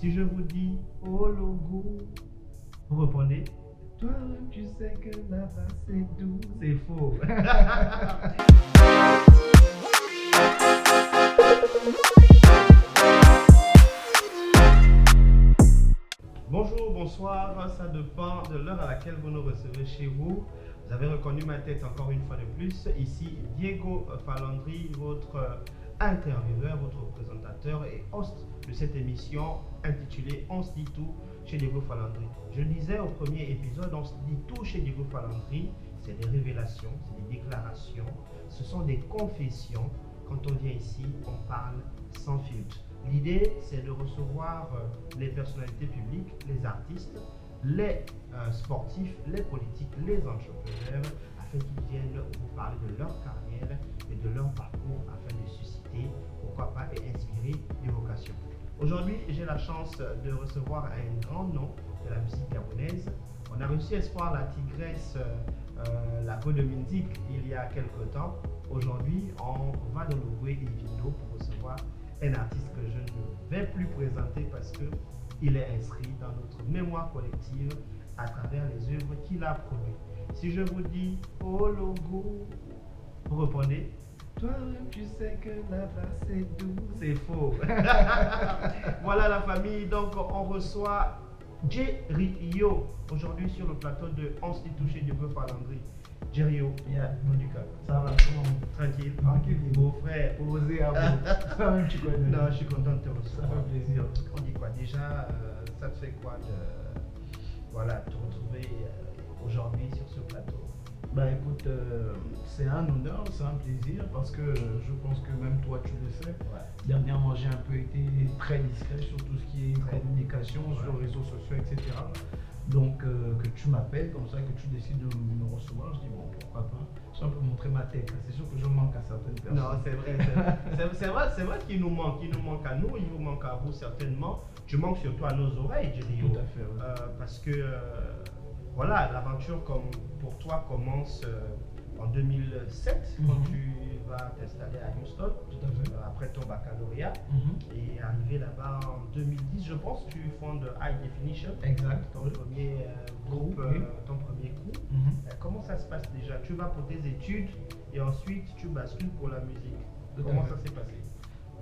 Si je vous dis oh logo, vous répondez toi-même tu sais que là-bas c'est doux. C'est faux. Bonjour, bonsoir, ça dépend de l'heure à laquelle vous nous recevez chez vous. Vous avez reconnu ma tête encore une fois de plus. Ici, Diego Falandri, votre intervieweur, votre présentateur et host de cette émission intitulée On se dit tout chez Diego Falandri. Je disais au premier épisode, on se dit tout chez Diego Falandri, c'est des révélations, c'est des déclarations, ce sont des confessions. Quand on vient ici, on parle sans filtre. L'idée, c'est de recevoir les personnalités publiques, les artistes, les sportifs, les politiques, les entrepreneurs, afin qu'ils viennent vous parler de leur carrière et de leur parcours, afin de susciter, pourquoi pas, et inspirer des vocations. Aujourd'hui, j'ai la chance de recevoir un grand nom de la musique gabonaise. On a reçu Espoir la Tigresse, la go de musique, il y a quelques temps. Aujourd'hui, on va dans le Goué et Vindo pour recevoir un artiste que je ne vais plus présenter parce qu'il est inscrit dans notre mémoire collective à travers les œuvres qu'il a produites. Si je vous dis oh logo, vous répondez toi-même tu sais que là-bas c'est doux. C'est faux. Voilà la famille, donc on reçoit Jerio aujourd'hui sur le plateau de On se dit tout chez Diego Falandri. Jerio, nom du cas. Ça va, comment? Tranquille. Tranquille, Beau frère. Osé à vous. Toi-même, tu connais. Non, je suis content de te recevoir. Ça fait plaisir. On dit quoi déjà, ça te fait quoi de te retrouver aujourd'hui sur ce plateau? Bah écoute, c'est un honneur, c'est un plaisir parce que je pense que même toi tu le sais. Ouais. Dernièrement, j'ai un peu été très discret sur tout ce qui est communication, sur les réseaux sociaux, etc. Donc que tu m'appelles comme ça, que tu décides de me recevoir, je dis bon, pourquoi pas. Je peux montrer ma tête. C'est sûr que je manque à certaines personnes. Non, c'est vrai. C'est vrai qu'il nous manque. Il nous manque à nous, il vous manque à vous certainement. Tu manques surtout à nos oreilles, Jerio. Tout à fait. Ouais. Parce que voilà, l'aventure comme pour toi commence en 2007 quand tu vas t'installer à Houston. Tout à fait. Après ton baccalauréat. Et arrivé là-bas en 2010, je pense, tu fondes High Definition. Exact. Ton premier groupe, ton premier groupe. Comment ça se passe déjà? Tu vas pour tes études et ensuite tu bascules pour la musique. Comment ça s'est passé?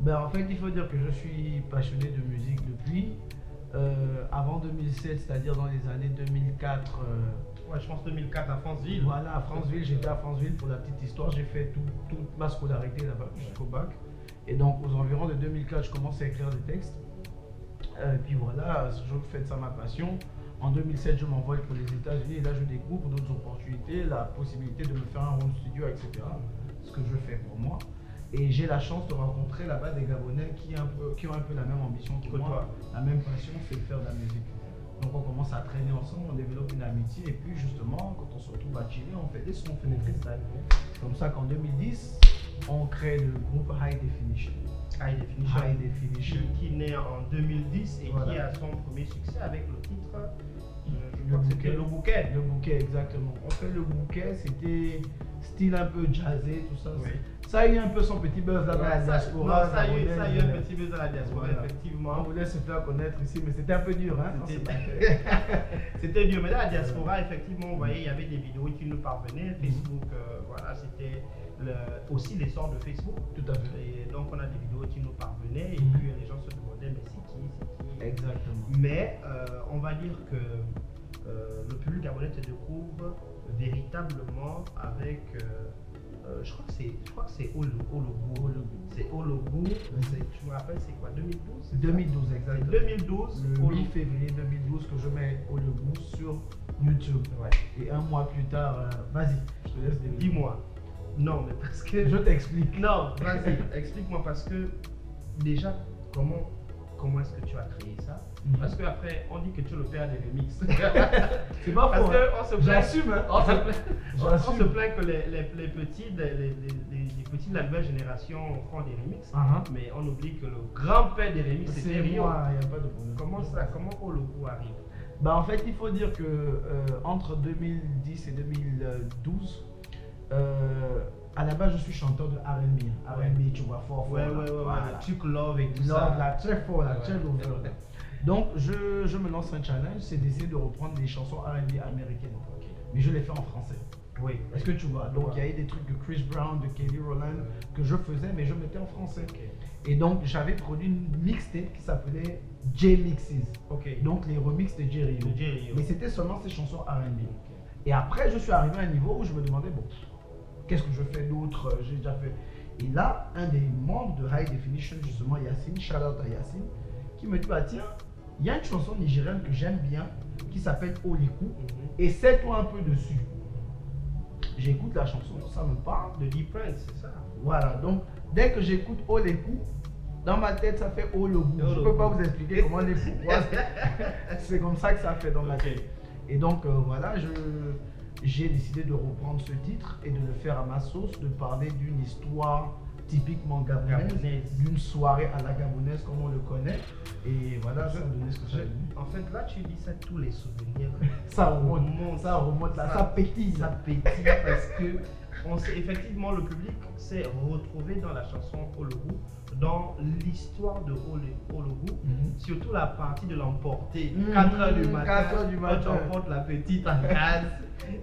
Ben, en fait, il faut dire que je suis passionné de musique depuis avant 2007, c'est-à-dire dans les années 2004. Ouais, je pense 2004 à Franceville. Voilà, à Franceville, j'étais à Franceville pour la petite histoire. J'ai fait toute ma scolarité là-bas jusqu'au bac. Et donc, aux environs de 2004, je commence à écrire des textes. Et puis voilà, je fais de ça ma passion. En 2007, je m'envole pour les États-Unis et là, je découvre d'autres opportunités, la possibilité de me faire un home studio, etc. Ce que je fais pour moi. Et j'ai la chance de rencontrer là-bas des Gabonais qui ont un peu la même ambition que moi, la même passion, c'est de faire de la musique. Donc on commence à traîner ensemble, on développe une amitié et puis justement, quand on se retrouve à chiller, on fait des sons, on fait des freestyles. C'est comme ça qu'en 2010, on crée le groupe High Definition. High Definition. High Definition. Qui naît en 2010 et voilà. qui a son premier succès avec le titre Le Bouquet. Le Bouquet, exactement. On fait le Bouquet, c'était style un peu jazzé, tout ça. Oui. Ça a eu un peu son petit buzz là-bas à la diaspora. Ça a eu un petit buzz à la diaspora, voilà. effectivement. On voulait se faire connaître ici, mais c'était un peu dur. Hein? C'était dur, mais dans la diaspora, effectivement, on voyait, il y avait des vidéos qui nous parvenaient. Facebook, voilà, c'était aussi l'essor de Facebook. Tout à fait. Et donc, on a des vidéos qui nous parvenaient et puis les gens se demandaient, mais c'est qui? Exactement. Mais on va dire que le public gabonais te découvre véritablement avec, je crois que c'est Ologo. C'est Ologo. Tu me rappelles, c'est quoi, 2012? 2012, exactement. C'est 2012. Le 8 février 2012 que je mets Ologo sur YouTube. Ouais. Et un mois plus tard, vas-y, je te laisse développer. Dis-moi. Non, mais parce que... Je t'explique. Non, vas-y, explique-moi parce que déjà, comment est-ce que tu as créé ça? Parce qu'après, on dit que tu es le père des remixes. C'est pas faux. Parce qu'on se plaint. J'assume. On se plaint que les petits de la nouvelle génération font des remixes, mais on oublie que le grand-père des remixes, c'est Rio. Moi, il n'y a pas de problème. Comment Ologo arrive? Bah, en fait, il faut dire que entre 2010 et 2012, à la base, je suis chanteur de R&B, tu vois, fort. Ouais. Tuc Love et tout ça. Love, là, très fort, là, très lover. Donc je me lance un challenge, c'est d'essayer de reprendre des chansons R&B américaines. Ok. Mais je les fais en français. Oui. Est-ce que tu vois? Donc il y a eu des trucs de Chris Brown, de Kelly Rowland que je faisais, mais je mettais en français. Ok. Et donc j'avais produit une mixtape qui s'appelait J-Mixes. Ok. Donc les remixes de Jerry. De Jerry O. Mais c'était seulement ces chansons R&B. Ok. Et après, je suis arrivé à un niveau où je me demandais, bon, qu'est-ce que je fais d'autre? J'ai déjà fait. Et là, un des membres de High Definition, justement, Yacine, shout out à Yacine, qui me dit, bah tiens, il y a une chanson nigérienne que j'aime bien, qui s'appelle Oliku, essaie-toi un peu dessus. J'écoute la chanson, ça me parle. De Deep Prince, c'est ça. Voilà, donc dès que j'écoute Oliku, dans ma tête, ça fait Ologu. Je ne peux pas vous expliquer comment les pourquoi. C'est comme ça que ça fait dans ma tête. Et donc voilà, j'ai décidé de reprendre ce titre et de le faire à ma sauce, de parler d'une histoire typiquement gabonaise, d'une soirée à la gabonaise comme on le connaît. Et voilà, ça a donné ce que ça a donné. En fait, là, tu dis ça, tous les souvenirs. Ça remonte là, ça pétille. Ça pétille parce que effectivement, le public s'est retrouvé dans la chanson Ologu, dans l'histoire de Ologu, surtout la partie de l'emporter. 4h du matin, 4h du matin. Quand tu emportes la petite en case.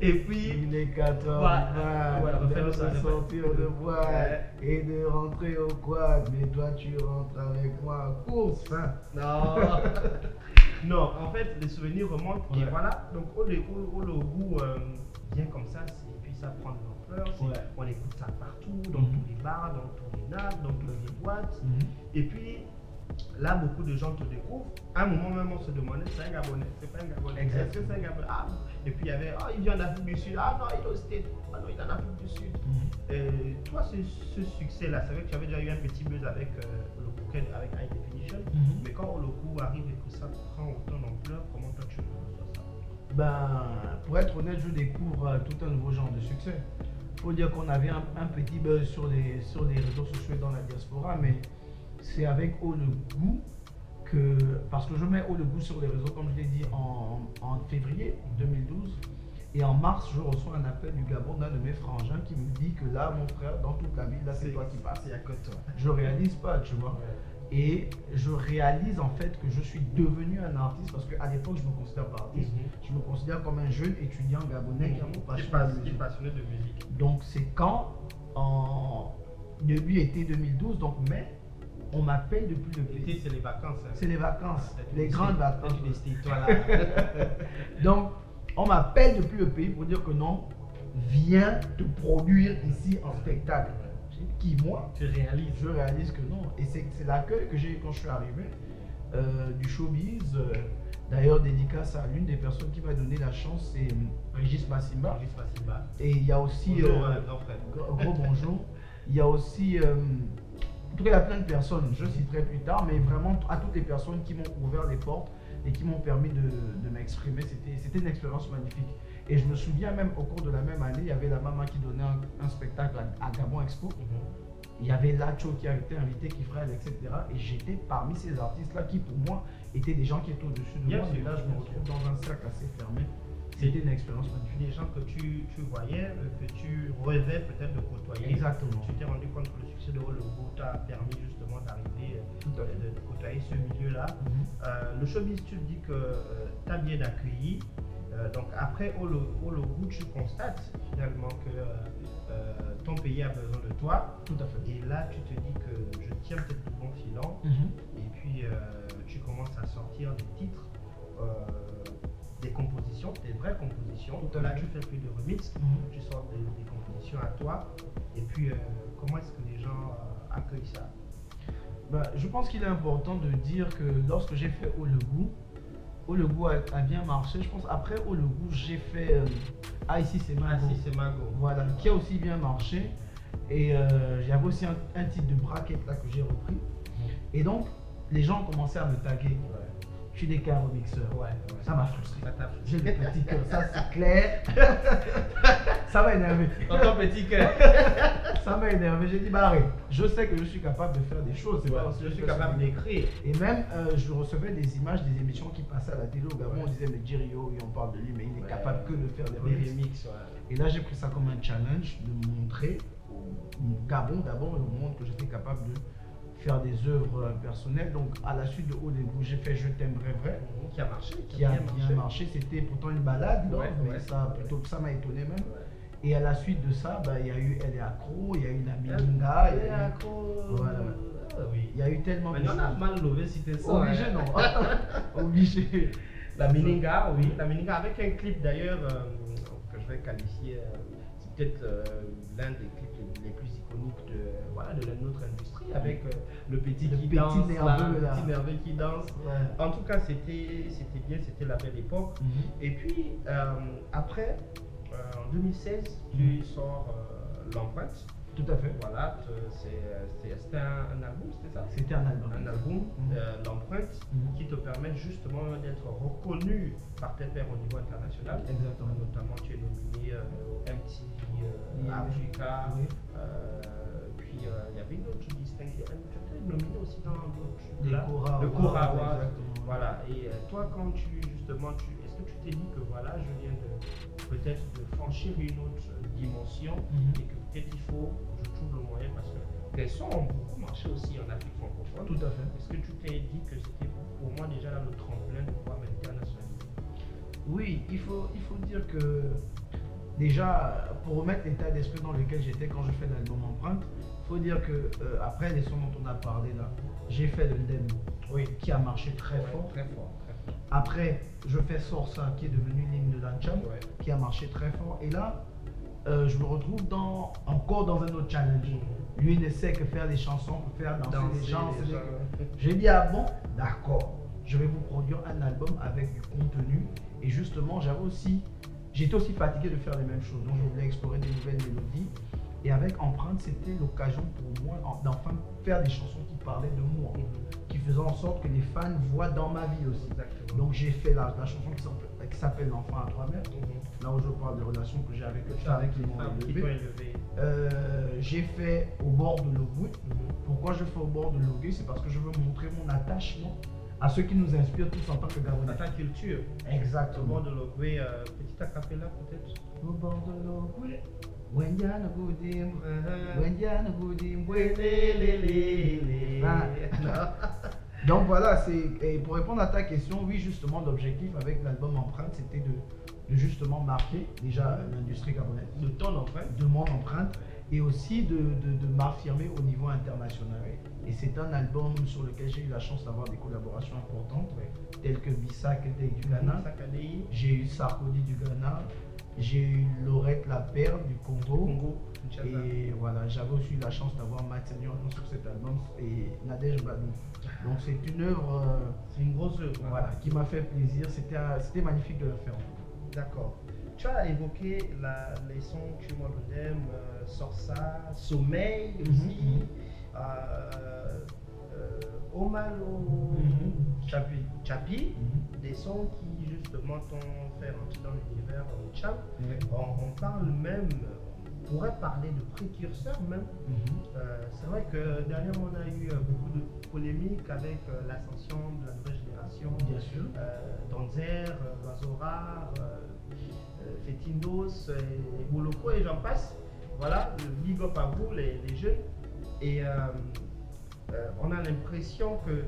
Et puis, il est 4h du matin, de sortir de boîte et de rentrer au quad. Mais toi, tu rentres avec moi à course. Hein? Non. Non, en fait, les souvenirs remontent. Et voilà, donc Ologu vient comme ça, et puis ça prend de l'ampleur. On écoute ça partout, dans tous les bars, dans tous les nappes, dans toutes les boîtes. Et puis, là, beaucoup de gens te découvrent. À un moment même, on se demandait, c'est un Gabonais, c'est pas un Gabonais. Est-ce que c'est un Gabonais? Ah, et puis il y avait, il vient d'Afrique du Sud. Ah non, il est au State. Ah non, il est en Afrique du Sud. Toi, ce succès-là, c'est vrai que tu avais déjà eu un petit buzz avec le bouquet, avec High Definition. Mais quand le coup arrive et que ça prend autant d'ampleur, comment toi tu reçois ça? Ben, pour être honnête, je découvre tout un nouveau genre de succès. Il faut dire qu'on avait un petit buzz sur les réseaux sociaux et dans la diaspora, mais c'est avec Ologu que, parce que je mets Ologu sur les réseaux, comme je l'ai dit, en février 2012. Et en mars, je reçois un appel du Gabon d'un de mes frangins qui me dit que là, mon frère, dans toute la ville, là, c'est toi qui passes. Il n'y a que toi. Je réalise pas, tu vois. Et je réalise en fait que je suis devenu un artiste parce qu'à l'époque, je me considère pas artiste. Je me considère comme un jeune étudiant gabonais qui a mon passionné de musique. Donc c'est quand, en début été 2012, donc mai, on m'appelle depuis le pays. L'été, c'est les vacances. Hein. C'est les vacances, les grandes vacances. Toi là. Donc, on m'appelle depuis le pays pour dire que non, viens te produire ici en spectacle. Qui, moi, tu réalises. Je réalise que non. Et c'est l'accueil que j'ai eu quand je suis arrivé du showbiz. D'ailleurs, dédicace à l'une des personnes qui m'a donné la chance, c'est Régis Massimba. Et il y a aussi. Gros bonjour. Il y a aussi. En tout cas, il y a plein de personnes, je citerai plus tard, mais vraiment à toutes les personnes qui m'ont ouvert les portes et qui m'ont permis de m'exprimer. C'était une expérience magnifique. Et je me souviens même au cours de la même année, il y avait la maman qui donnait un spectacle à Gabon Expo. Il y avait Lacho qui a été invité, Kifrel, etc. Et j'étais parmi ces artistes-là qui, pour moi, étaient des gens qui étaient au-dessus de moi. Et là, je me retrouve dans un cercle assez fermé. C'était une expérience magnifique. Des gens que tu voyais, que tu rêvais peut-être de côtoyer. Exactement. Tu t'es rendu compte que le succès de Ologu t'a permis justement d'arriver, de côtoyer ce milieu-là. Le showbiz, tu dis que tu as bien accueilli. Donc après Ologu, tu constates finalement que ton pays a besoin de toi. Tout à fait. Et là, tu te dis que je tiens peut-être du bon filon. Et puis tu commences à sortir des titres. Des compositions, des vraies compositions. Là, tu fais plus de remix, tu sors des compositions à toi. Et puis, comment est-ce que les gens accueillent ça? Je pense qu'il est important de dire que lorsque j'ai fait Ologu a bien marché. Je pense après Ologu, j'ai fait ici c'est Mago. Voilà, qui a aussi bien marché. Et j'avais aussi un titre de braquette là que j'ai repris. Et donc, les gens ont commencé à me taguer. Je suis des cas remixeurs. Ça m'a frustré. J'ai le petit cœur, ça c'est clair. Ça m'a énervé. Dans ton petit cœur. Ça m'a énervé. J'ai dit, bah arrête. Je sais que je suis capable de faire des choses. Je suis capable d'écrire. Et même, je recevais des images des émissions qui passaient à la télé au Gabon. On disait, mais Jerry O, on parle de lui, mais il est capable que de faire des remixes. Et là, j'ai pris ça comme un challenge de montrer au Gabon d'abord, le monde que j'étais capable de faire des œuvres personnelles. Donc à la suite de Haut Debout, j'ai fait Je t'aime vrai vrai. Qui a marché. Qui a bien marché. C'était pourtant une balade, donc, mais ça m'a étonné même. Et à la suite de ça, il y a eu Elle est accro, il y a eu La Mininga. Elle est accro. Voilà. Oui. Il y a eu tellement de choses. On a mal levé si c'était ça. Obligé, non. Obligé. La Mininga, oui. La Mininga avec un clip d'ailleurs que je vais qualifier, c'est peut-être l'un des clips les plus iconiques de notre industrie, avec le petit qui danse, le petit nerveux qui danse. Ouais. En tout cas, c'était bien, c'était la belle époque. Et puis après, en 2016, tu sors L'Empreinte. Tout à fait. Voilà, c'était un album, c'était ça? C'était un album. Un album, L'Empreinte, qui te permet justement d'être reconnu par tes pairs au niveau international. Exactement. Notamment, tu es nominé au MTV Africa. Oui. Puis il y avait une autre distinction. Tu étais nominé aussi dans le Cora. Voilà. Et toi, quand est-ce que tu t'es dit que voilà, je viens peut-être de franchir une autre dimension et que peut-être il faut que je trouve le moyen parce que tes sons ont beaucoup marché aussi en Afrique francophone. Tout à fait. Est-ce que tu t'es dit que c'était pour moi déjà là, le tremplin de pouvoir m'internationaliser? Oui, il faut dire que déjà, pour remettre l'état d'esprit dans lequel j'étais quand je fais l'album Empreinte, il faut dire que après les sons dont on a parlé là, j'ai fait le Ndem, qui a marché très fort. Très fort. Après, je fais Sorsa, qui est devenu l'hymne de l'Ancham, qui a marché très fort. Et là, je me retrouve encore dans un autre challenge. Lui ne sait que faire des chansons pour faire danser les gens. J'ai dit, ah bon, d'accord, je vais vous produire un album avec du contenu. Et justement, j'étais aussi fatigué de faire les mêmes choses. Donc je voulais explorer des nouvelles mélodies. Et avec Empreinte, c'était l'occasion pour moi d'enfin faire des chansons qui parlaient de moi, qui faisaient en sorte que les fans voient dans ma vie aussi. Exactement. Donc j'ai fait la chanson qui s'appelle L'Enfant à toi-même, là où je parle des relations que j'ai avec qui m'ont élevé. J'ai fait Au bord de l'Ogoué. Pourquoi je fais Au bord de l'Ogoué? C'est parce que je veux montrer mon attachement à ceux qui nous inspirent tous en tant que Gabonais. À ta culture. Exactement. Au bord de l'Ogoué, petit acapella peut-être. Au bord de l'Ogoué. Donc voilà, et pour répondre à ta question, oui, justement, l'objectif avec l'album Empreinte, c'était de justement marquer déjà l'industrie gabonaise. De ton empreinte. De mon empreinte, et aussi de m'affirmer au niveau international. Et c'est un album sur lequel j'ai eu la chance d'avoir des collaborations importantes, telles que Bissak du Ghana, j'ai eu Sarkodie du Ghana, j'ai eu Laurette La Perle du Congo. Et voilà, j'avais aussi eu la chance d'avoir Mathieu sur cet album et Nadège Badou. Donc c'est une œuvre, c'est une grosse œuvre, voilà, qui m'a fait plaisir. C'était magnifique de la faire. D'accord. Tu as évoqué les sons que moi je l'aime, Sorsa, Sommeil aussi, Omalo, Chapi, des sons qui justement t'ont fait rentrer dans l'univers Cham. On parle même, on pourrait parler de précurseurs même. C'est vrai que dernièrement on a eu beaucoup de polémiques avec l'ascension de la nouvelle génération. Bien sûr. Donzer, Oiseau Rare, Fetindos, Boloko et j'en passe. Voilà, le big up à vous les jeunes. Et on a l'impression que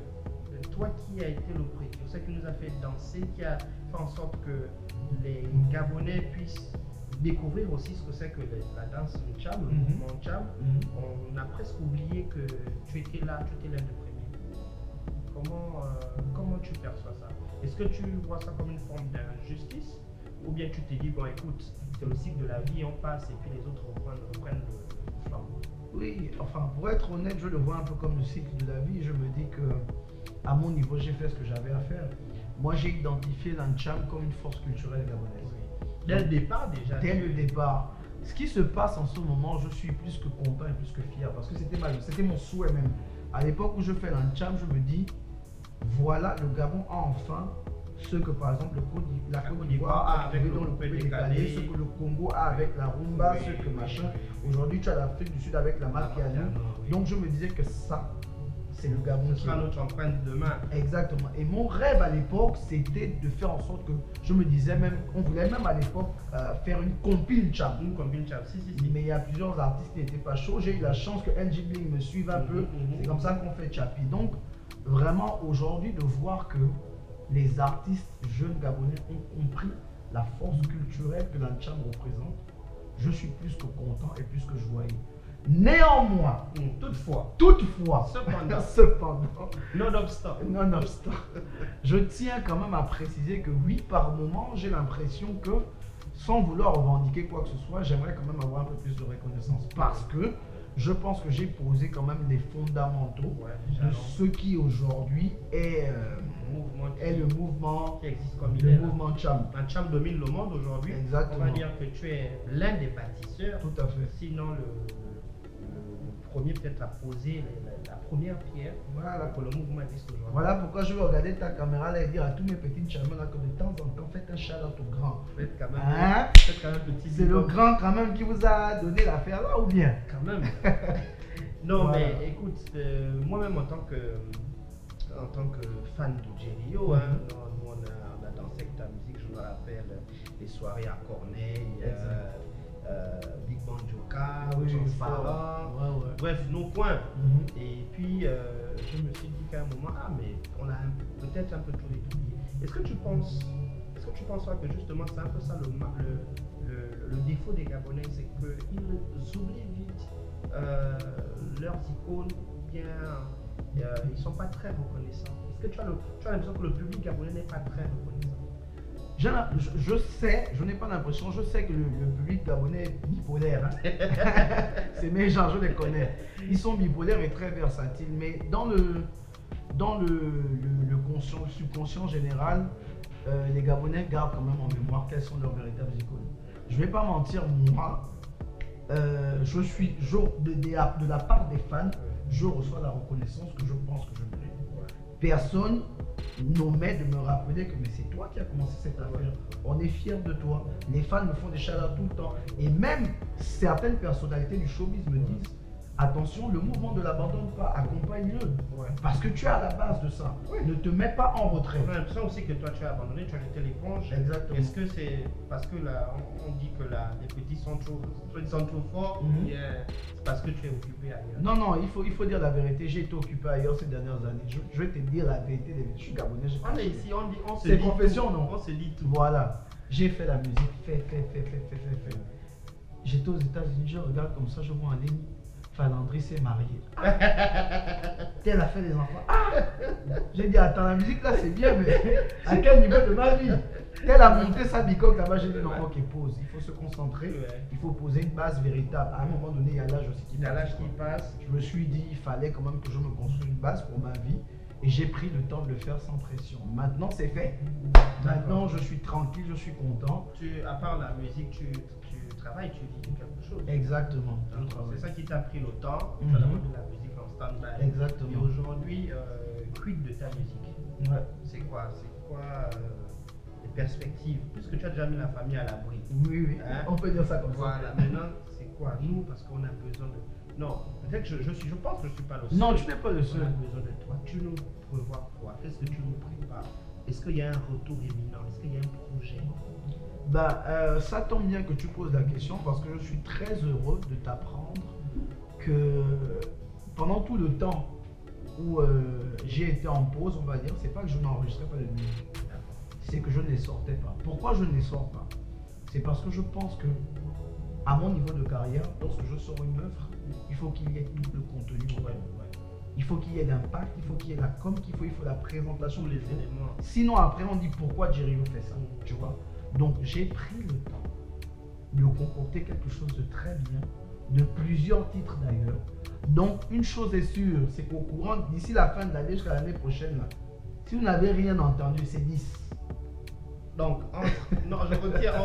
toi qui as été le précurseur, qui nous a fait danser, qui a fait en sorte que les Gabonais puissent découvrir aussi ce que c'est que la danse Ncham, le mouvement Ncham, on a presque oublié que tu étais là, tu étais l'un des premiers. Comment tu perçois ça? Est-ce que tu vois ça comme une forme d'injustice? Ou bien tu te dis, bon écoute, c'est le cycle de la vie, on passe et puis les autres reprennent le flambeau? Oui, enfin pour être honnête, je le vois un peu comme le cycle de la vie. Je me dis que à mon niveau, j'ai fait ce que j'avais à faire. Moi, j'ai identifié l'Ancham comme une force culturelle gabonaise. Dès le départ déjà. Dès le départ. Ce qui se passe en ce moment, je suis plus que content et plus que fier parce que c'était mon souhait même. À l'époque où je fais l'Ancham, je me dis, voilà, le Gabon a enfin ce que par exemple la Côte d'Ivoire a avec le coupé décalé, ce que le Congo a avec la rumba, ce que machin. Aujourd'hui, tu as l'Afrique du Sud avec la Mapiano. Donc je me disais que ça c'est le Gabon Ce qui sera est. notre empreinte demain. Exactement. Et mon rêve à l'époque, c'était de faire en sorte que, je me disais même, on voulait même à l'époque faire une compile Cham. Une combine chap. Si. Mais il y a plusieurs artistes qui n'étaient pas chauds. J'ai eu la chance que NG Bling me suive un peu. C'est comme ça qu'on fait Chapi. Donc, vraiment, aujourd'hui, de voir que les artistes jeunes gabonais ont compris la force culturelle que l'Ancham représente, je suis plus que content et plus que joyeux. Néanmoins, Toutefois, cependant, nonobstant, je tiens quand même à préciser que oui, par moment, j'ai l'impression que, sans vouloir revendiquer quoi que ce soit, j'aimerais quand même avoir un peu plus de reconnaissance parce que je pense que j'ai posé quand même les fondamentaux de ce qui aujourd'hui est le mouvement qui existe comme il le est. mouvement Cham. Un Cham domine le monde aujourd'hui. Exactement. On va dire que tu es l'un des bâtisseurs. Tout à fait. Sinon, le premier peut-être à poser la première pierre Voilà. pour que le mouvement existe aujourd'hui. Voilà pourquoi je vais regarder ta caméra là et dire à tous mes petits chamans là que de temps en temps, faites un shout-out au grand. Faites quand même, Hein? faites quand même petit. C'est le grand quand même qui vous a donné l'affaire là ou bien? Quand même. Non, Voilà. mais écoute, moi-même en tant que fan de Jerry-O, hein, nous on a dansé avec ta musique, je me rappelle les soirées à Corneille, Big Band Joka, Transparent, bref, nos coins. Et puis je me suis dit qu'à un moment, mais on a peut-être un peu tout étudié. Est-ce que tu penses pas que justement c'est un peu ça le défaut des Gabonais, c'est qu'ils oublient vite leurs icônes, ou bien ils ne sont pas très reconnaissants? Est-ce que tu as l'impression que le public gabonais n'est pas très reconnaissant? Je sais, je n'ai pas l'impression, je sais que le public gabonais est bipolaire. Hein. C'est mes gens, je les connais. Ils sont bipolaires et très versatiles, mais dans le subconscient général, les Gabonais gardent quand même en mémoire quelles sont leurs véritables icônes. Je ne vais pas mentir, moi, de la part des fans, je reçois la reconnaissance que je pense que je mérite. Personne n'omet de me rappeler que mais c'est toi qui as commencé cette affaire. On est fiers de toi. Les fans me font des shout-outs tout le temps. Et même certaines personnalités du showbiz me disent attention, le mouvement ne l'abandonne pas, accompagne-le. Parce que tu es à la base de ça. Ne te mets pas en retrait. J'ai l'impression aussi que toi tu as abandonné, tu as jeté l'éponge. Exactement. Est-ce que c'est parce que là, on dit que les petits sont trop forts, c'est parce que tu es occupé ailleurs? Non, il faut dire la vérité. J'ai été occupé ailleurs ces dernières années. Je vais te dire la vérité. Je suis gabonais. On est ici, on se c'est dit confession, tout. non? On se dit tout. Voilà. J'ai fait la musique. Fait. J'étais aux États-Unis, je regarde comme ça, je vois en ligne. Falandri s'est mariée. Elle a fait des enfants. J'ai dit, attends, la musique là c'est bien, mais à quel niveau de ma vie? Elle a monté sa bicoque là-bas, j'ai dit non, ok, pause. Il faut se concentrer, il faut poser une base véritable. À un moment donné, il y a l'âge aussi qui passe. Je me suis dit, il fallait quand même que je me construise une base pour ma vie. Et j'ai pris le temps de le faire sans pression. Maintenant, c'est fait. Maintenant, je suis tranquille, je suis content. À part la musique, tu travailles, tu vis de quelque chose. Exactement. C'est ça qui t'a pris le temps. Tu as d'abord de la musique en stand-by. Exactement. Et aujourd'hui, quid de ta musique? C'est quoi les perspectives? Puisque tu as déjà mis la famille à l'abri. Oui. Hein? On peut dire ça comme ça. Voilà. Maintenant, c'est quoi? Nous, parce qu'on a besoin de... Non, peut-être que je pense que je ne suis pas le seul. Non, tu n'es pas le seul. On a besoin de toi. Tu nous prévois quoi? Qu'est-ce que tu nous prépares? Est-ce qu'il y a un retour imminent? Est-ce qu'il y a un projet? Ça tombe bien que tu poses la question parce que je suis très heureux de t'apprendre que pendant tout le temps où j'ai été en pause, on va dire, c'est pas que je n'enregistrais pas de musique, c'est que je ne les sortais pas. Pourquoi je ne les sors pas? C'est parce que je pense que à mon niveau de carrière, lorsque je sors une œuvre, il faut qu'il y ait tout le contenu. Il faut qu'il y ait l'impact, il faut qu'il y ait la com, il faut la présentation, tous les éléments. Sinon après on dit pourquoi Jerry-O fait ça, tu vois. Donc j'ai pris le temps de concocter quelque chose de très bien, de plusieurs titres d'ailleurs. Donc une chose est sûre, c'est qu'au courant, d'ici la fin de l'année jusqu'à l'année prochaine, là, si vous n'avez rien entendu, c'est 10. Donc, on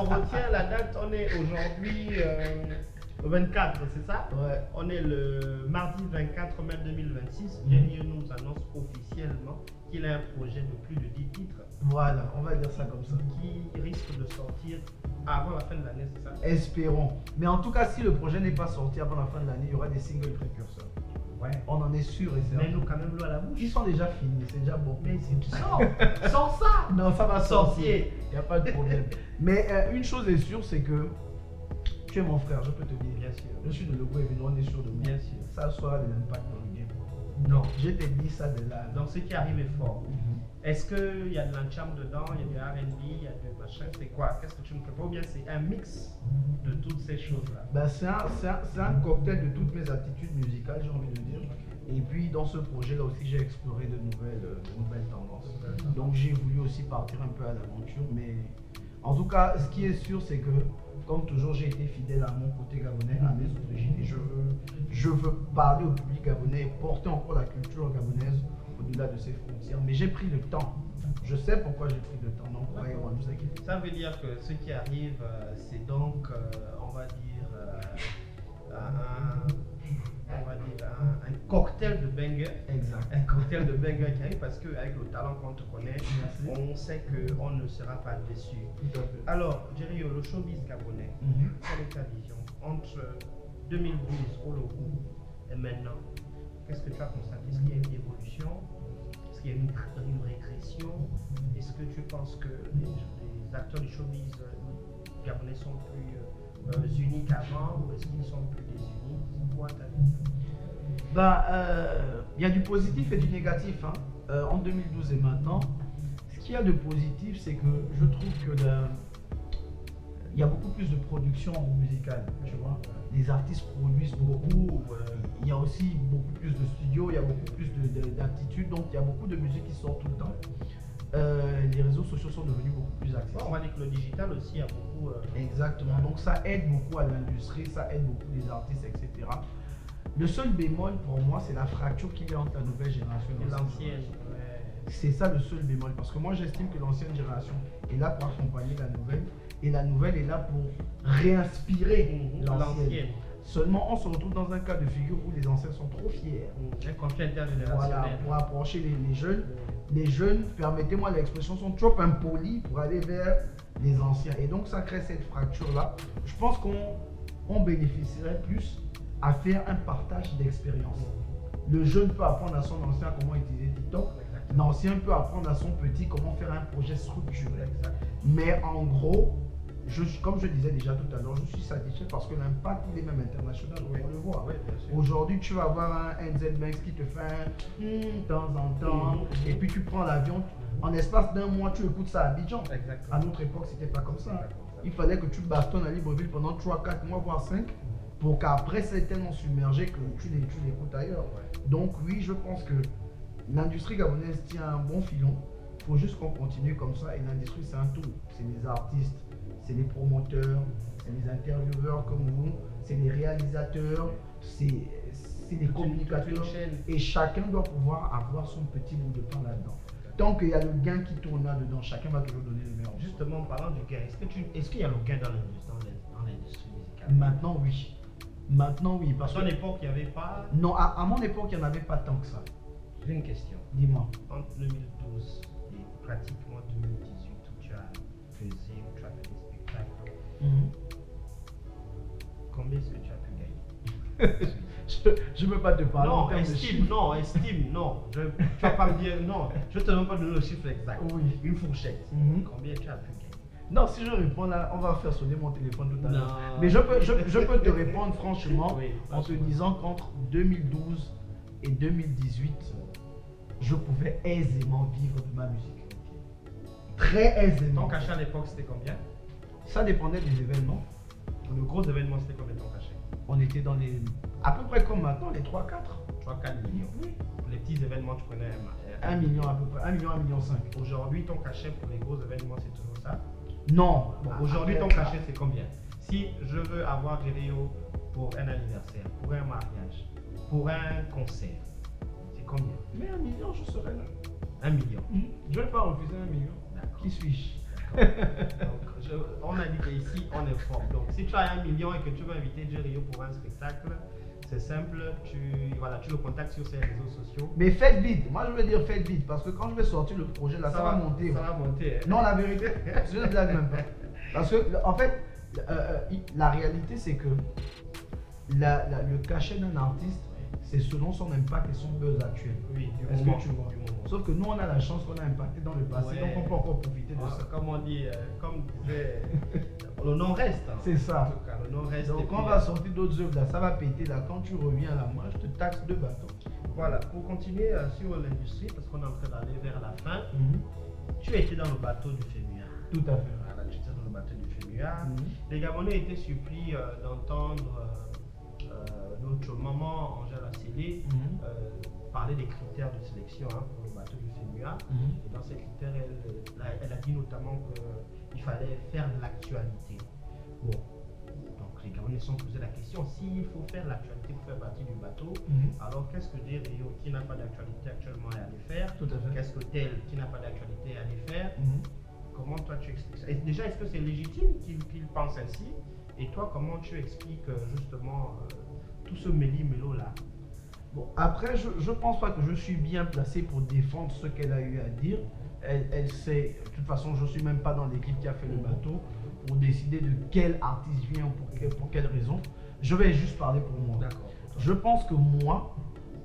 retient la date, on est aujourd'hui le 24, c'est ça? Ouais. On est le mardi 24 mai 2026. Jerry-O nous annonce officiellement qu'il a un projet de plus de 10 titres. Voilà, on va dire ça comme ça. Qui risque de sortir avant la fin de l'année, c'est ça? Espérons. Mais en tout cas, si le projet n'est pas sorti avant la fin de l'année, il y aura des singles précurseurs. Ouais. On en est sûr et certain. Mais nous, quand même, l'eau à la bouche. Ils sont déjà finis, c'est déjà bon. Mais c'est sors ça. Non, ça va sortir. Sorcier. Il n'y a pas de problème. Mais une chose est sûre, c'est que tu es mon frère, je peux te dire. Bien sûr. Je suis de Logo évidemment, on est sûr de moi. Bien sûr. Ça soit de l'impact dans le game. Non. Je t'ai dit ça de là. Donc, ce qui arrive est fort. Mhm. Est-ce qu'il y a de l'encham dedans, il y a du R&B, il y a du machin, c'est quoi? Qu'est-ce que tu me prépares? Ou bien c'est un mix de toutes ces choses-là? Ben, c'est un cocktail de toutes mes attitudes musicales, j'ai envie de dire. Et puis dans ce projet-là aussi, j'ai exploré de nouvelles tendances. Donc j'ai voulu aussi partir un peu à l'aventure. Mais en tout cas, ce qui est sûr, c'est que comme toujours, j'ai été fidèle à mon côté gabonais, à mes origines. Et je veux parler au public gabonais et porter encore la culture gabonaise au-delà de ses frontières. Mais j'ai pris le temps. Je sais pourquoi j'ai pris le temps. Donc, croyez-moi, ne vous inquiétez pas. Ça veut dire que ce qui arrive, c'est donc, on va dire, un cocktail de banger. Exact. Un cocktail de banger qui arrive parce qu'avec le talent qu'on te connaît, Merci. on sait qu'on ne sera pas déçu. Tout à fait. Alors, Jerry, le showbiz gabonais, quelle est ta vision entre 2012 au logo et maintenant? Qu'est-ce que tu as constaté? Est-ce qu'il y a une évolution? Est-ce qu'il y a une régression? Est-ce que tu penses que les acteurs du showbiz gabonais sont plus unis qu'avant ou est-ce qu'ils sont plus désunis? C'est quoi ta vision? Il y a du positif et du négatif en 2012 et maintenant. Ce qu'il y a de positif, c'est que je trouve que il y a beaucoup plus de production musicale, tu vois. Les artistes produisent beaucoup, il y a aussi beaucoup plus de studios, il y a beaucoup plus d'aptitudes, donc il y a beaucoup de musique qui sort tout le temps. Les réseaux sociaux sont devenus beaucoup plus accessibles. On va dire que le digital aussi a beaucoup... Exactement, donc ça aide beaucoup à l'industrie, ça aide beaucoup les artistes, etc. Le seul bémol pour moi, c'est la fracture qu'il y a entre la nouvelle génération et l'ancienne. C'est ça le seul bémol, parce que moi j'estime que l'ancienne génération est là pour accompagner la nouvelle, et la nouvelle est là pour réinspirer l'ancienne. Seulement on se retrouve dans un cas de figure où les anciens sont trop fiers. Un conflit intergénérationnel. Voilà, pour approcher les jeunes. Les jeunes, permettez-moi l'expression, sont trop impolis pour aller vers les anciens. Et donc ça crée cette fracture-là. Je pense qu'on bénéficierait plus à faire un partage d'expérience. Le jeune peut apprendre à son ancien comment utiliser TikTok. L'ancien peut apprendre à son petit comment faire un projet structuré. Mais en gros, comme je disais déjà tout à l'heure, je suis satisfait parce que l'impact il est même international, on le voit. Aujourd'hui, tu vas avoir un NZ Banks qui te fait un de temps en temps, et puis tu prends l'avion, en l'espace d'un mois, tu écoutes ça à Abidjan. À notre époque, c'était pas comme ça. Il fallait que tu bastonnes à Libreville pendant 3-4 mois, voire 5, pour qu'après, c'est tellement submergé que tu l'écoutes ailleurs. Donc oui, je pense que l'industrie gabonaise tient un bon filon. Il faut juste qu'on continue comme ça. Et l'industrie, c'est un tout. C'est les artistes, c'est les promoteurs, c'est les intervieweurs comme vous, c'est les réalisateurs, c'est les communicateurs. Et chacun doit pouvoir avoir son petit bout de pain là-dedans. Tant qu'il y a le gain qui tourne là-dedans, chacun va toujours donner le meilleur. Justement, en parlant du gain, est-ce qu'il y a le gain dans l'industrie musicale? Maintenant, oui. Maintenant, oui. Parce qu'à l'époque, il n'y avait pas... Non, à mon époque, il n'y en avait pas tant que ça. J'ai une question. Dis-moi. Entre 2012 et pratiquement 2018, où tu as fait des spectacles, combien est-ce que tu as pu gagner? Je ne peux pas te parler en termes de chiffres. Non. Tu vas pas me dire, non. Je ne te demande pas de donner le chiffre exact. Oui. Une fourchette. Combien tu as pu gagner? Non, si je réponds là, on va faire sonner mon téléphone tout à l'heure. Mais je peux te répondre franchement en te disant qu'entre 2012 et 2018, je pouvais aisément vivre de ma musique. Très aisément. Ton cachet à l'époque, c'était combien? Ça dépendait des événements. Pour le gros événement, c'était combien ton cachet? On était dans les... à peu près comme maintenant, les 3-4. 3-4 millions. Oui. Pour les petits événements, tu prenais 1 million à peu près, 1 million, 1,5 million. Aujourd'hui, ton cachet pour les gros événements, c'est toujours ça? Non. Aujourd'hui, ton cachet, c'est combien? Si je veux avoir des Rio pour un anniversaire, pour un mariage, pour un concert, c'est combien? Mais 1 million, je serais là. 1 million. Je ne vais pas refuser 1 million. Qui suis-je? On a dit qu'ici, on est fort. Donc, si tu as 1 million et que tu veux inviter Rio pour un spectacle, c'est simple, tu le contactes sur ses réseaux sociaux. Mais faites vite, moi je veux dire faites vite, parce que quand je vais sortir le projet là, ça va monter. Ça va monter. Non, la vérité, je ne blague même pas. Parce que, en fait, la réalité c'est que le cachet d'un artiste c'est selon son impact et son buzz actuel. Oui, du Est-ce moment. que tu vois? Du moment. Sauf que nous, on a la chance qu'on a impacté dans le passé, Ouais. donc on peut encore profiter de Ah, ça. comme on dit, comme disait, le nom reste. Hein. C'est ça. En tout cas, le nom reste. Et Donc puis, on va sortir d'autres œuvres là, ça va péter là. Quand tu reviens là, moi je te taxe 2 bateaux. Voilà, pour continuer sur l'industrie, parce qu'on est en train d'aller vers la fin, tu étais dans le bateau du FEMUA. Tout à fait. Voilà, tu étais dans le bateau du FEMUA. Mhm. Les Gabonais étaient surpris d'entendre notre maman Angèle Assélé Mhm. parler des critères de sélection hein, pour le bateau du FEMUA. Mhm. Et dans ces critères, elle a dit notamment qu'il fallait faire de l'actualité. Bon, donc les Gabonais se sont posé la question, s'il faut faire l'actualité pour faire partie du bateau, alors qu'est-ce que dire Rio qui n'a pas d'actualité actuellement est allé faire? Tout à fait. Qu'est-ce que tel qui n'a pas d'actualité est allé faire? Mhm. Comment toi tu expliques ça? Et déjà, est-ce que c'est légitime qu'il pense ainsi? Et toi, comment tu expliques justement tout ce méli-mélo là? Bon, après, je pense pas que je suis bien placé pour défendre ce qu'elle a eu à dire. Elle sait, de toute façon, je suis même pas dans l'équipe qui a fait le bateau pour décider de quel artiste vient ou pour quelle raison. Je vais juste parler pour moi. D'accord. Je pense que moi,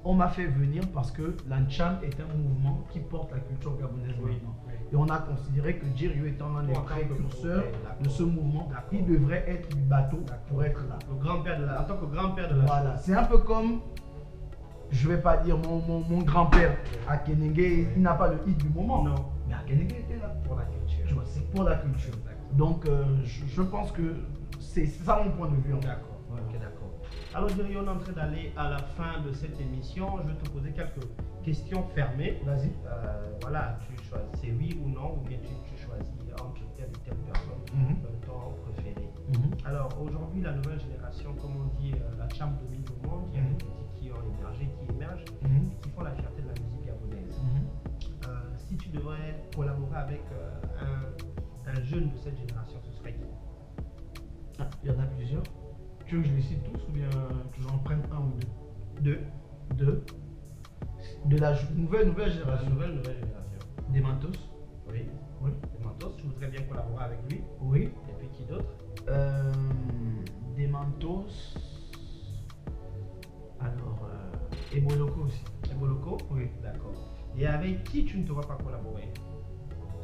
on m'a fait venir parce que l'Ancham est un mouvement qui porte la culture gabonaise maintenant. Oui. Et on a considéré que Djirio étant l'un des En tant que- précurseurs ok, de ce mouvement, D'accord. il devrait être du bateau D'accord. pour être là. Le grand-père de la, en tant que grand-père de la Voilà, chose. c'est un peu comme, je vais pas dire mon grand-père à Kenenge, il n'a pas le hit du moment. Non. Mais à Kenenge était là. Pour la culture. Tu vois, c'est pour la culture. Donc je pense que c'est ça mon point de vue. En fait. D'accord. Voilà. Ok, d'accord. Alors, Djirio, on est en train d'aller à la fin de cette émission. Je vais te poser quelques questions fermées. Vas-y. Voilà, tu choisis c'est oui ou non, ou bien tu choisis entre telle et telle personne ton préféré. Alors, aujourd'hui, la nouvelle génération, comme on dit, la charme domine le monde. Il y a des petits qui ont émergé, qui émergent, et qui font la fierté de la musique gabonaise. Si tu devrais collaborer avec un jeune de cette génération, ce serait qui? Ah, il y en a plusieurs. Tu veux que je les cite tous ou bien que j'en prenne un ou deux? Deux. De la nouvelle La génération. nouvelle génération. Des Mantos. Oui. Oui. Des Mantos, tu voudrais bien collaborer avec lui. Oui. Et puis qui d'autre? Des Mantos. Alors, Eboloko aussi. Eboloko? Oui. D'accord. Et avec qui tu ne te vois pas collaborer?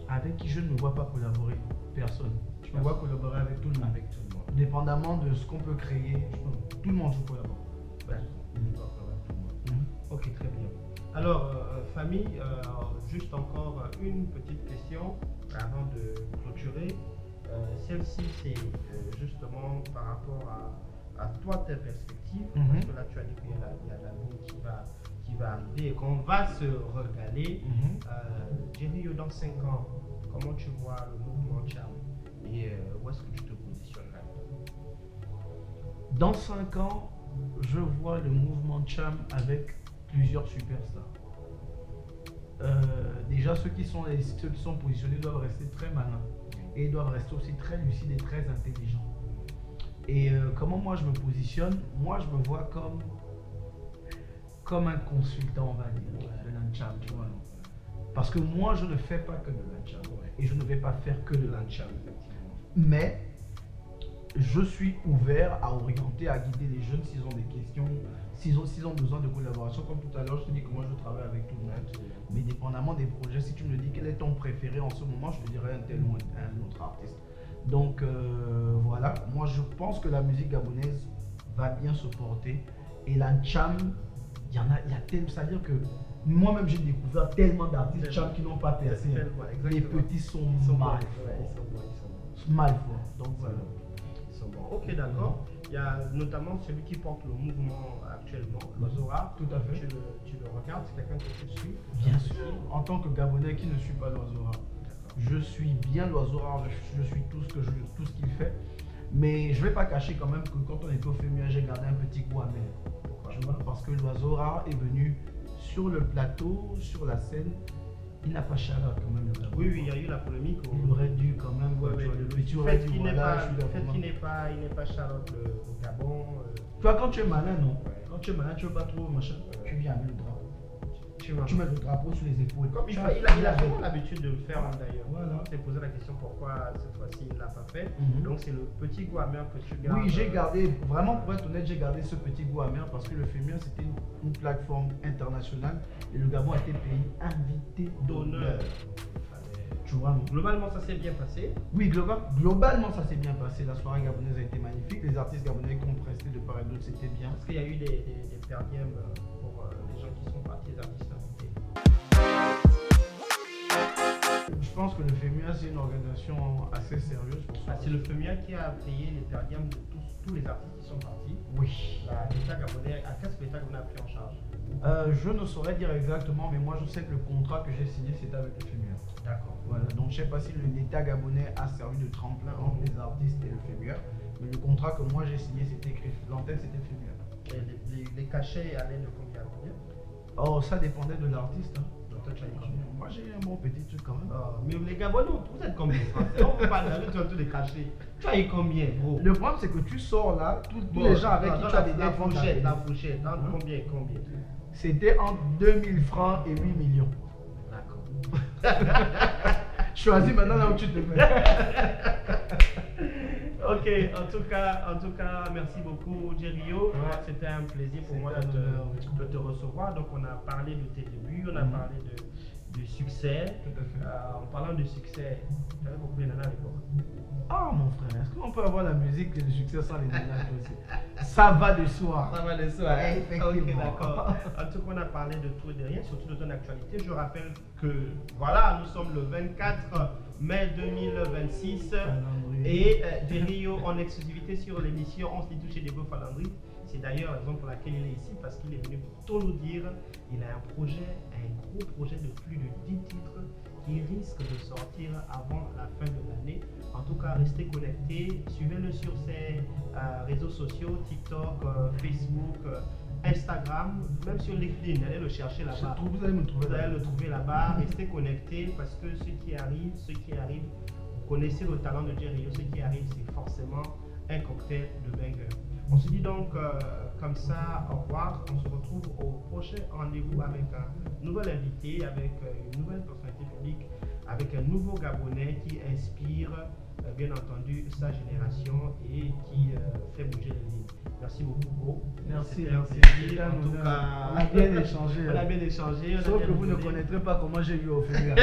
Avec qui je ne me vois pas collaborer? Personne. Je me vois collaborer avec tout le monde. Avec tout le monde. Dépendamment de ce qu'on peut créer, tout le monde je collabore. D'accord. D'accord, avec tout le monde. Ok, très bien. Alors, famille, juste encore une petite question avant de clôturer. Celle-ci, c'est justement par rapport à toi, tes perspectives, parce que là, tu as dit qu'il y a l'album qui va arriver et qu'on va se regaler. Djirio, dans 5 ans, comment tu vois le mouvement Charm et où est-ce que tu te positionnerais? Dans 5 ans, je vois le mouvement Cham avec plusieurs superstars. Déjà, ceux qui sont positionnés doivent rester très malins et ils doivent rester aussi très lucides et très intelligents. Et comment moi je me positionne? Moi je me vois comme un consultant, on va dire, de l'Ancham, tu vois. Parce que moi je ne fais pas que de l'Ancham et je ne vais pas faire que de l'Ancham. Mais je suis ouvert à orienter, à guider les jeunes s'ils ont des questions, s'ils ont besoin de collaboration. Comme tout à l'heure, je te dis que moi je travaille avec tout le monde. Mais dépendamment des projets, si tu me dis quel est ton préféré en ce moment, je te dirais un tel ou un autre artiste. Donc voilà, moi je pense que la musique gabonaise va bien se porter. Et la Cham, il y a tellement, c'est-à-dire que moi-même j'ai découvert tellement d'artistes Cham qui n'ont pas percé. Les petits sont mal forts. Mal forts. Donc voilà. Ok, d'accord. Il y a notamment celui qui porte le mouvement actuellement, l'Ozora. Tout à fait. Tu le regardes, c'est quelqu'un que tu suis? Bien sûr. En tant que Gabonais qui ne suit pas l'Ozora, je suis bien l'Ozora, je suis tout ce qu'il fait. Mais je ne vais pas cacher quand même que quand on était au FEMUA, j'ai gardé un petit goût amer. Tu vois, parce que l'Ozora est venu sur le plateau, sur la scène. Il n'a pas chaleur quand même. Oui, il y a eu la polémique. Il aurait dû quand même. Le petit aurait dit voilà, je suis le fait qu'il n'est pas Charlotte au Gabon. Toi, quand tu es malin, non. Quand tu es malin, tu ne veux pas trop machin. Tu viens avec le drapeau. Effectivement. tu mets le drapeau sur les épaules. Comme il Tu a as- vraiment l'habitude de le faire d'ailleurs. Voilà. On s'est posé la question pourquoi cette fois-ci il ne l'a pas fait. Mhm. Donc c'est le petit goût amer que tu gardes. Oui, j'ai gardé, vraiment pour être honnête, j'ai gardé ce petit goût amer parce que le FEMIA c'était une plateforme internationale et le Gabon a été pays invité d'honneur. Tu vois, non? Globalement, ça s'est bien passé. Oui, globalement ça s'est bien passé. La soirée gabonaise a été magnifique. Les artistes gabonais qui ont presté de part et d'autre, c'était bien. Parce qu'il y a eu des perdièmes pour les gens qui sont partis, les artistes invités. Je pense que le FEMIA c'est une organisation assez sérieuse pour ça. C'est le FEMIA qui a payé les perdièmes de tous les artistes qui sont partis. Oui. L'État gabonais, qu'est-ce que l'État gabonais a pris en charge? Je ne saurais dire exactement, mais moi je sais que le contrat que j'ai signé c'était avec le FEMIA. D'accord. Voilà, donc je ne sais pas si l'État gabonais a servi de tremplin entre les artistes et le FEMIA, mais le contrat que moi j'ai signé c'était écrit, l'antenne c'était FEMIA. Et les cachets allaient de combien à combien? Oh, ça dépendait de l'artiste. Hein. Donc toi tu as eu combien? Moi j'ai eu un bon petit truc quand même. Mais les Gabonais, vous êtes combien? On ne peut pas aller sur tous les cachets. Tu as eu combien, gros? Le problème c'est que tu sors là, tous les gens avec qui tu as des la dettes vont fourchette, t'appeler. combien? C'était entre 2000 francs et 8 millions. D'accord. Choisis maintenant là où tu te mets. Ok, en tout cas, merci beaucoup, Jerio. Ouais. C'était un plaisir pour moi C'était un honneur, de te recevoir. Donc, on a parlé de tes débuts, on a parlé du succès. Tout à fait. En parlant de succès, tu avais beaucoup de nanas à l'époque. Ah mon frère, est-ce qu'on peut avoir la musique et le succès sans les ménages aussi? Ça va de soi. Ça va de soi, hein? Effectivement. Ok, d'accord. En tout cas, on a parlé de tout et de rien, surtout de ton actualité. Je rappelle que, voilà, nous sommes le 24 mai 2026 et Jerio en exclusivité sur l'émission On s'est touché des beaux Falandri. C'est d'ailleurs la raison pour laquelle il est ici, parce qu'il est venu pour tout nous dire. Il a un gros projet de plus de 10 titres qui risque de sortir avant la fin de l'année. En tout cas, restez connectés, suivez-le sur ses réseaux sociaux, TikTok, Facebook, Instagram, même sur LinkedIn. Allez le chercher là-bas. Vous allez me trouver Vous là. allez le trouver là-bas. Restez connectés parce que ce qui arrive, vous connaissez le talent de Jerio. Ce qui arrive, c'est forcément un cocktail de banger. On se dit donc comme ça, au revoir. On se retrouve au prochain rendez-vous avec un nouvel invité, avec une nouvelle personnalité publique, avec un nouveau Gabonais qui inspire, bien entendu, sa génération et qui fait bouger les lignes. Merci beaucoup, Bro. Merci, C'était un merci. plaisir. En tout cas, On a bien échangé. on a bien échangé. Sauf que vous ne connaîtrez pas comment j'ai eu au FEMIA.